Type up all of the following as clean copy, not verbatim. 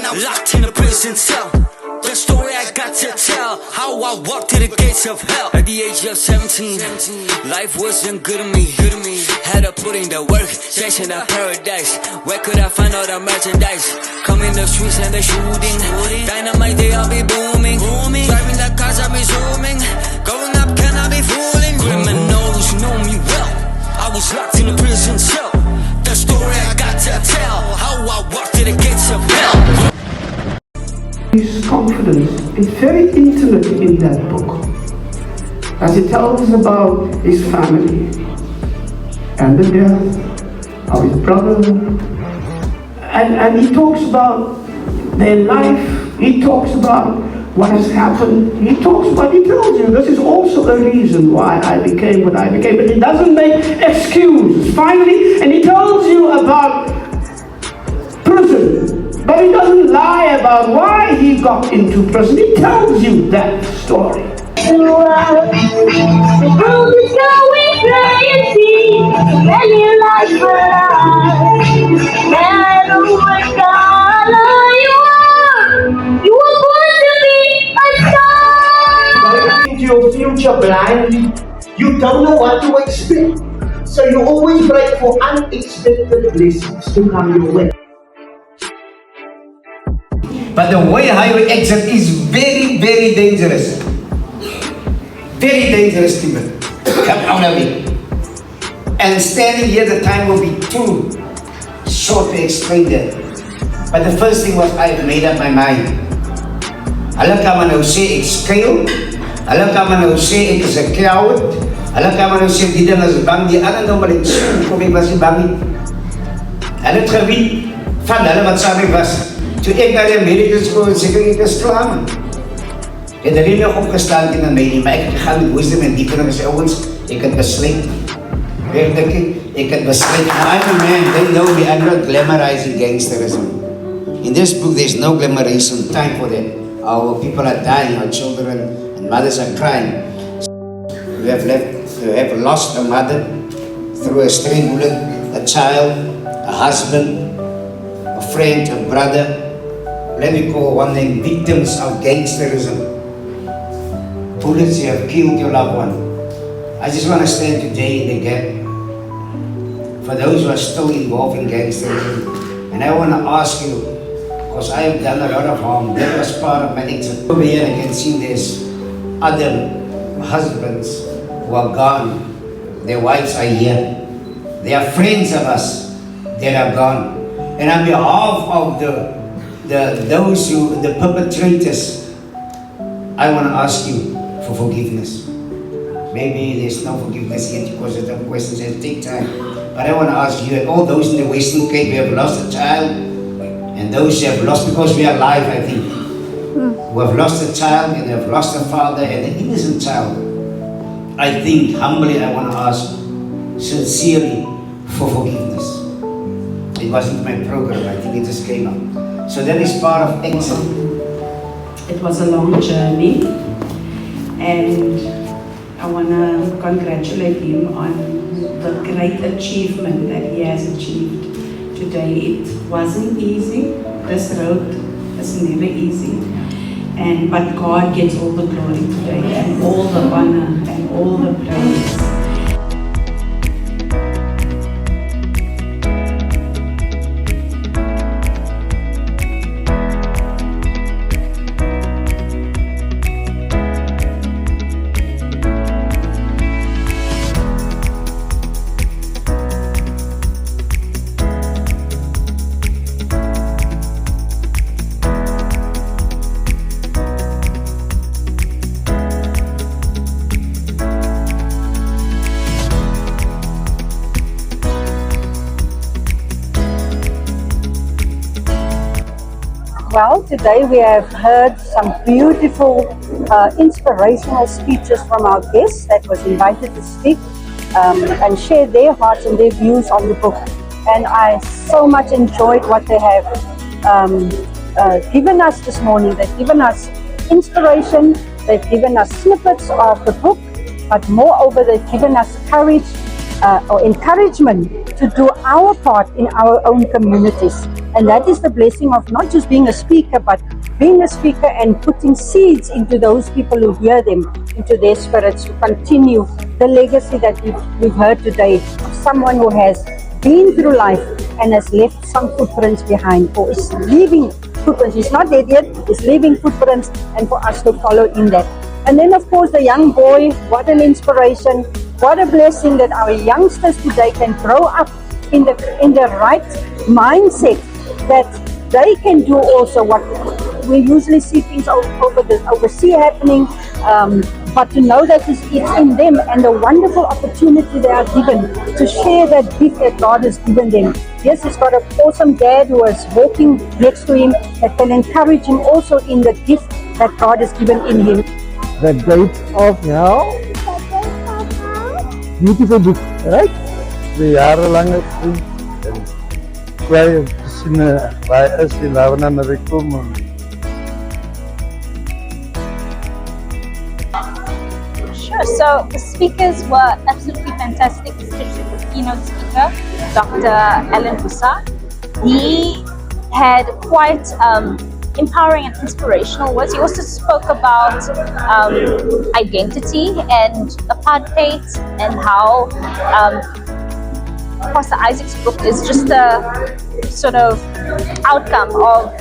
I was locked in a prison cell. The story I got to tell, how I walked to the gates of hell. At the age of 17, life wasn't good to me. Had to put in the work, chasing that paradise. Where could I find all the merchandise? Coming the streets and the shooting. Dynamite, they all be booming. Driving the cars, I be zooming. Going up, can I be fooling? Criminals know me well. I was locked in a prison cell. The story I got to tell, how I walked to the gates of hell. His confidence is very intimate in that book, as he tells about his family and the death of his brother, and he talks about their life, he talks about what has happened, he tells you this is also the reason why I became what I became, but he doesn't make excuses. Finally, and he tells you about prison. But he doesn't lie about why he got into prison. He tells you that story. The world is going crazy. Many lives for us. No matter what color you are born to be a star. Going into your future blindly, you don't know what to expect. So you always pray for unexpected blessings to come your way. But the way highway exit is very, very dangerous. Very dangerous, people. Come out of it. And standing here, the time will be too short to explain that. But the first thing was, I made up my mind. Hulle kan maar nou sê ek skuil. Hulle kan maar nou sê ek is 'n coward. Hulle kan maar nou sê die ding is bang. Die ander ding wat ek kom ek was nie bang nie. Hulle het geweet van hulle wat saam met was. Toe ek na die Amerika's school, seker ek is klaar, man. Het er nie nog opgestaan in my nie, maar ek het gegaan met wisdom en dieper en gesê, ouwens, ek het besluit. Ek het besluit. I'm a man, they know me, I'm not glamorizing gangsterism. In this book, there's no glamorization time for that. Our people are dying, our children and mothers are crying. We have lost a mother through a stray bullet, a child, a husband, a friend, a brother. Let me call one name, victims of gangsterism. Bullets, you have killed your loved one. I just want to stand today in the gap for those who are still involved in gangsterism. And I want to ask you, because I have done a lot of harm, that was part of my exit. Over here I can see there's other husbands who are gone. Their wives are here. They are friends of us that are gone. And on behalf of the perpetrators, I want to ask you for forgiveness. Maybe there's no forgiveness yet because of the questions that take time. But I want to ask you and all those in the Western Cape who have lost a child, and those who have lost, because we are alive, I think, who have lost a child and have lost a father and an innocent child. I think, humbly, I want to ask sincerely for forgiveness. It wasn't my program, I think it just came up. So that is part of exit. It was a long journey, and I want to congratulate him on the great achievement that he has achieved today. It wasn't easy. This road is never easy. But God gets all the glory today, and all the honor, and all the praise. Well, today we have heard some beautiful, inspirational speeches from our guests that was invited to speak and share their hearts and their views on the book. And I so much enjoyed what they have given us this morning. They've given us inspiration, they've given us snippets of the book, but moreover, they've given us courage or encouragement to do our part in our own communities. And that is the blessing of not just being a speaker, but being a speaker and putting seeds into those people who hear them, into their spirits, to continue the legacy that we've heard today of someone who has been through life and has left some footprints behind, or is leaving footprints. He's not dead yet, he's leaving footprints, and for us to follow in that. And then of course the young boy, what an inspiration, what a blessing that our youngsters today can grow up in the right mindset, that they can do also what we usually see things overseas happening, but to know that it's in them, and the wonderful opportunity they are given to share that gift that God has given them. Yes, he's got an awesome dad who is walking next to him that can encourage him also in the gift that God has given in him. The Gates of Hell. Beautiful book, right? The jarenlange vriend. En wij zien waar is die laven naar de komen. Sure, so the speakers were absolutely fantastic, especially the keynote speaker, Dr. Alan Busa. He had quite empowering and inspirational words. He also spoke about identity and apartheid, and how Pastor Isaac's book is just a sort of outcome of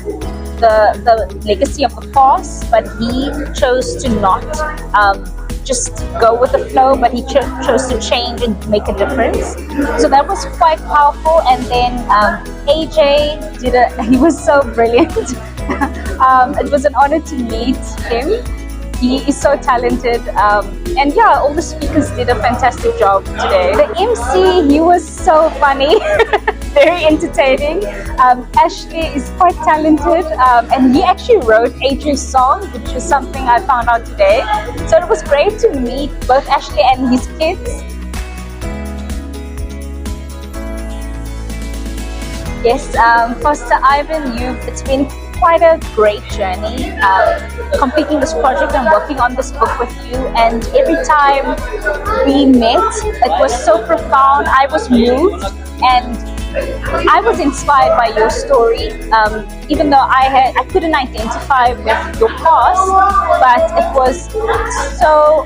the legacy of the past, but he chose to not just go with the flow, but he chose to change and make a difference. So that was quite powerful. And then AJ he was so brilliant. It was an honor to meet him. He is so talented, and yeah, all the speakers did a fantastic job today. The MC, he was so funny, very entertaining. Ashley is quite talented, and he actually wrote AJ's song, which is something I found out today. So it was great to meet both Ashley and his kids. Yes, Pastor Ivan, it's been quite a great journey completing this project and working on this book with you. And every time we met, it was so profound. I was moved and I was inspired by your story, even though I couldn't identify with your past, but it was so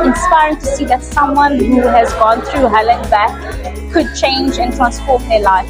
inspiring to see that someone who has gone through hell and back could change and transform their life.